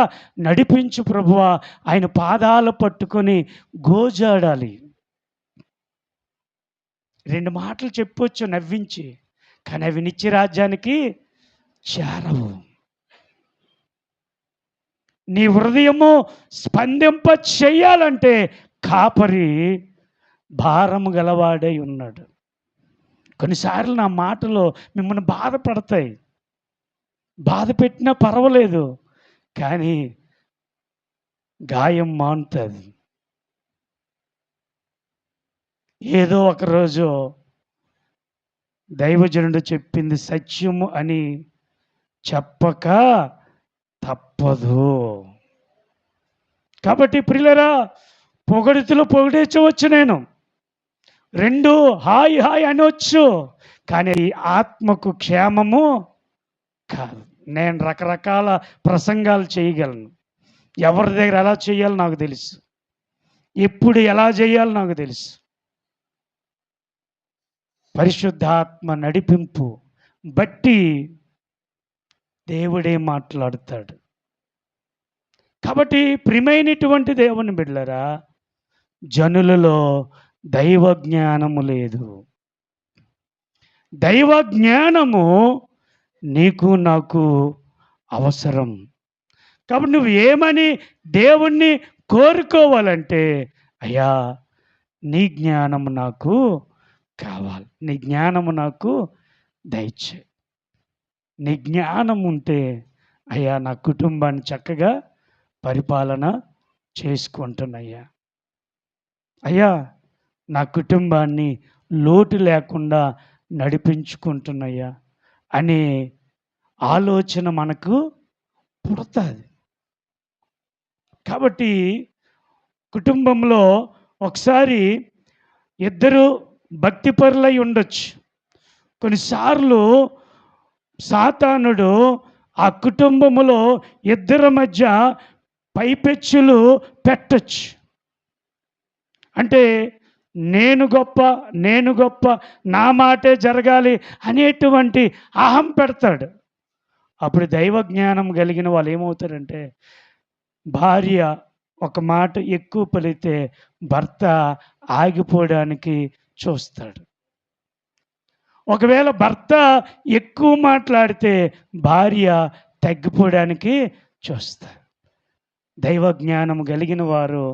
నడిపించు ప్రభువా. ఆయన పాదాలు పట్టుకొని గోజాడాలి. 2 మాటలు చెప్పొచ్చు నవ్వించి, కానీ అవి నిత్య రాజ్యానికి చేరవు. నీ హృదయము స్పందింప చెయ్యాలంటే కాపరి భారము గలవాడై ఉన్నాడు. కొన్నిసార్లు నా మాటలు మిమ్మల్ని బాధపడతాయి, బాధ పెట్టినా పర్వాలేదు, కానీ గాయం మానుతుంది. ఏదో ఒకరోజు దైవజనుడు చెప్పింది సత్యము అని చెప్పక తప్పదు. కాబట్టి ప్రియులరా, పొగడుతులు పొగిడేయవచ్చు, నేను 2 హాయ్ హాయ్ అనొచ్చు, కానీ ఆత్మకు క్షేమము కాదు. నేను రకరకాల ప్రసంగాలు చేయగలను, ఎవరి దగ్గర ఎలా చేయాలో నాకు తెలుసు, ఎప్పుడు ఎలా చేయాలో నాకు తెలుసు. పరిశుద్ధాత్మ నడిపింపు బట్టి దేవుడే మాట్లాడతాడు. కాబట్టి ప్రియమైనటువంటి దేవుని బిడ్డలారా, జనులలో దైవ జ్ఞానము లేదు. దైవ జ్ఞానము నీకు నాకు అవసరం. కాబట్టి నువ్వు ఏమని దేవుణ్ణి కోరుకోవాలంటే, అయ్యా నీ జ్ఞానము నాకు కావాలి, నీ జ్ఞానము నాకు దయచేయి. నీ జ్ఞానం ఉంటే అయ్యా నా కుటుంబాన్ని చక్కగా పరిపాలన చేసుకుంటున్నయ్యా, అయ్యా నా కుటుంబాన్ని లోటు లేకుండా నడిపించుకుంటున్నయ్యా అనే ఆలోచన మనకు పుడుతుంది. కాబట్టి కుటుంబంలో ఒకసారి ఇద్దరు భక్తిపరులై ఉండొచ్చు. కొన్నిసార్లు సాతానుడు ఆ కుటుంబములో ఇద్దరి మధ్య పైపెచ్చులు పెట్టచ్చు. అంటే నేను గొప్ప, నా మాటే జరగాలి అనేటువంటి అహం పెడతాడు. అప్పుడు దైవ జ్ఞానం కలిగిన వాళ్ళు ఏమవుతారంటే, భార్య ఒక మాట ఎక్కువ పలితే భర్త ఆగిపోవడానికి చూస్తాడు. ఒకవేళ భర్త ఎక్కువ మాట్లాడితే భార్య తగ్గిపోవడానికి చూస్తారు. దైవ జ్ఞానం కలిగిన వారు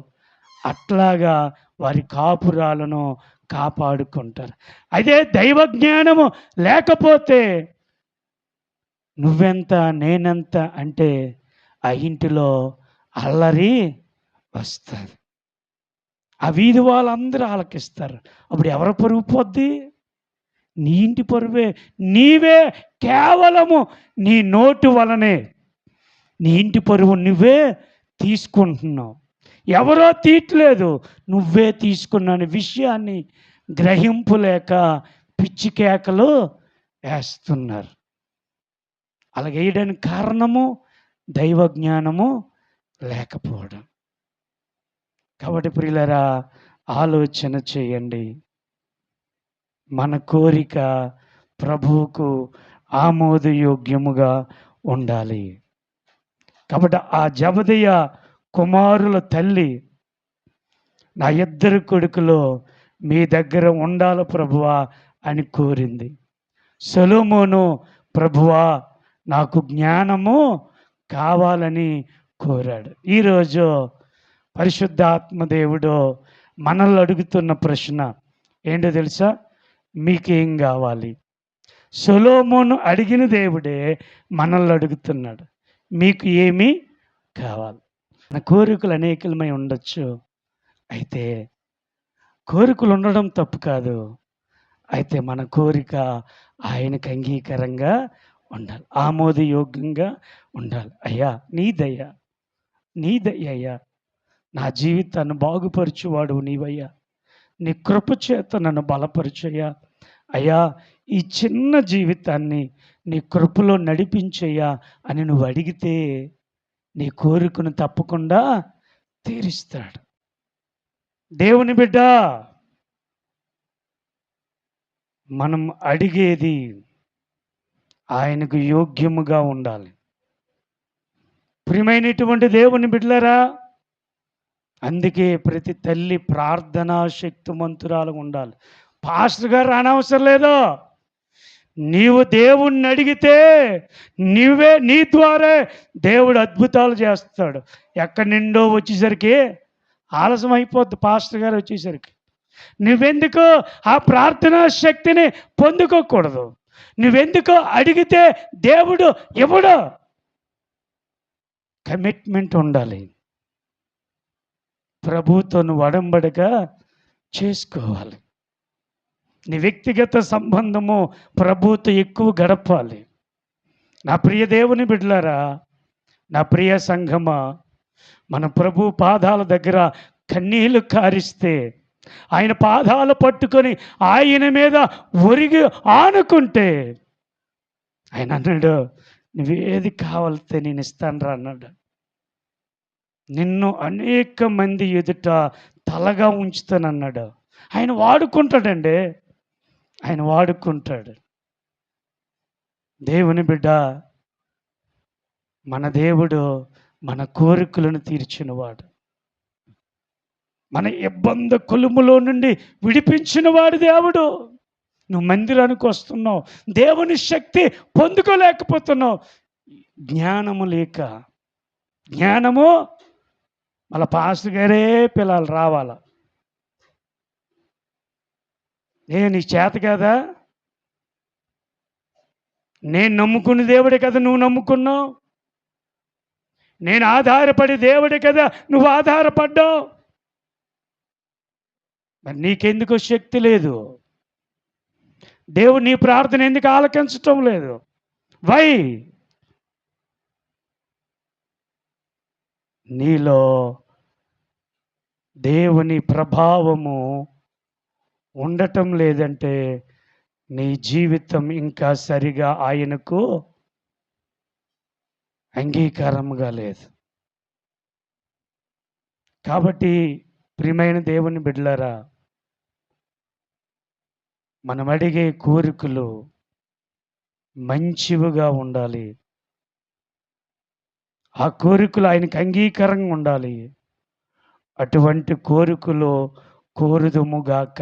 అట్లాగా వారి కాపురాలను కాపాడుకుంటారు. అదే దైవ జ్ఞానము లేకపోతే నువ్వెంత నేనెంత అంటే ఆ ఇంటిలో అల్లరి వస్తుంది. ఆ వీధి వాళ్ళందరూ ఆలకిస్తారు. అప్పుడు ఎవరు పరుగు పోద్ది? నీ ఇంటి పరువే. నీవే కేవలము నీ నోటు వలనే నీ ఇంటి పరువు నువ్వే తీసుకుంటున్నావు. ఎవరో తీయట్లేదు, నువ్వే తీసుకున్న విషయాన్ని గ్రహింపులేక పిచ్చి కేకలు వేస్తున్నారు. అలా వేయడానికి కారణము దైవ జ్ఞానము లేకపోవడం. కాబట్టి ప్రియులారా, ఆలోచన చేయండి. మన కోరిక ప్రభువుకు ఆమోదయోగ్యముగా ఉండాలి. కాబట్టి ఆ జబదెయ కుమారుల తల్లి, నా ఇద్దరు కొడుకులు మీ దగ్గర ఉండాలి ప్రభువా అని కోరింది. సొలొమోను, ప్రభువా నాకు జ్ఞానము కావాలని కోరాడు. ఈరోజు పరిశుద్ధాత్మ దేవుడు మనల్ని అడుగుతున్న ప్రశ్న ఏంటో తెలుసా? మీకేం కావాలి? సొలొమోను అడిగిన దేవుడే మనల్ని అడుగుతున్నాడు, మీకు ఏమి కావాలి? మన కోరికలు అనేకమై ఉండొచ్చు. అయితే కోరికలు ఉండడం తప్పు కాదు. అయితే మన కోరిక ఆయనకు అంగీకారంగా ఉండాలి, ఆమోదయోగ్యంగా ఉండాలి. అయ్యా నీ దయ అయ్యా, నా జీవితాన్ని బాగుపరచువాడు నీవయ్యా, నీ కృప చేత నన్ను బలపరచయ్యా. అయ్యా ఈ చిన్న జీవితాన్ని నీ కృపలో నడిపించయ్యా అని నువ్వు అడిగితే నీ కోరికను తప్పకుండా తీరుస్తాడు. దేవుని బిడ్డ, మనం అడిగేది ఆయనకు యోగ్యముగా ఉండాలి. ప్రియమైనటువంటి దేవుని బిడ్డలారా, అందుకే ప్రతి తల్లి ప్రార్థనా శక్తిమంతురాలుగా ఉండాలి. పాస్టర్ గారు అనవసరం లేదు. నీవు దేవుణ్ణి అడిగితే నీ ద్వారా దేవుడు అద్భుతాలు చేస్తాడు. ఎక్కడి నిండో వచ్చేసరికి ఆలస్యం అయిపోద్ది. పాస్టర్ గారు వచ్చేసరికి నువ్వెందుకు ఆ ప్రార్థనా శక్తిని పొందుకోకూడదు? నువ్వెందుకు అడిగితే దేవుడు ఇవ్వడు? కమిట్మెంట్ ఉండాలి. ప్రభువుతో నువ్వు ఒడంబడిక చేసుకోవాలి. నీ వ్యక్తిగత సంబంధము ప్రభువుతో ఎక్కువ గడపాలి. నా ప్రియ దేవుని బిడ్డలారా, నా ప్రియ సంఘమా, మన ప్రభు పాదాల దగ్గర కన్నీళ్లు కారిస్తే, ఆయన పాదాలు పట్టుకొని ఆయన మీద ఒరిగి ఆనుకుంటే, ఆయన అన్నాడు, నువ్వేది కావాలితే నేను ఇస్తాను రా అన్నాడు. నిన్ను అనేక మంది ఎదుట తలగా ఉంచుతానన్నాడు. ఆయన వాడుకుంటాడండి, ఆయన వాడుకుంటాడు. దేవుని బిడ్డ, మన దేవుడు మన కోరికలను తీర్చినవాడు, మన ఇబ్బంది కొలుములో నుండి విడిపించినవాడు దేవుడు. నువ్వు మందిరానికి వస్తున్నావు, దేవుని శక్తి పొందుకోలేకపోతున్నావు. జ్ఞానము లేక. జ్ఞానము మళ్ళా పాస్టర్ గారే పిల్లలు రావాల. నీ చేత కదా, నేను నమ్ముకున్న దేవుడే కదా నువ్వు నమ్ముకున్నావు, నేను ఆధారపడి దేవుడే కదా నువ్వు ఆధారపడ్డావు, మరి నీకెందుకు శక్తి లేదు? దేవుడు నీ ప్రార్థన ఎందుకు ఆలకించటం లేదు? వై? నీలో దేవుని ప్రభావము ఉండటం లేదంటే నీ జీవితం ఇంకా సరిగా ఆయనకు అంగీకారముగా లేదు. కాబట్టి ప్రియమైన దేవుని బిడ్డలారా, మనం అడిగే కోరికలు మంచివిగా ఉండాలి. ఆ కోరికలు ఆయనకు అంగీకారంగా ఉండాలి. అటువంటి కోరికలు కోరుదుముగాక.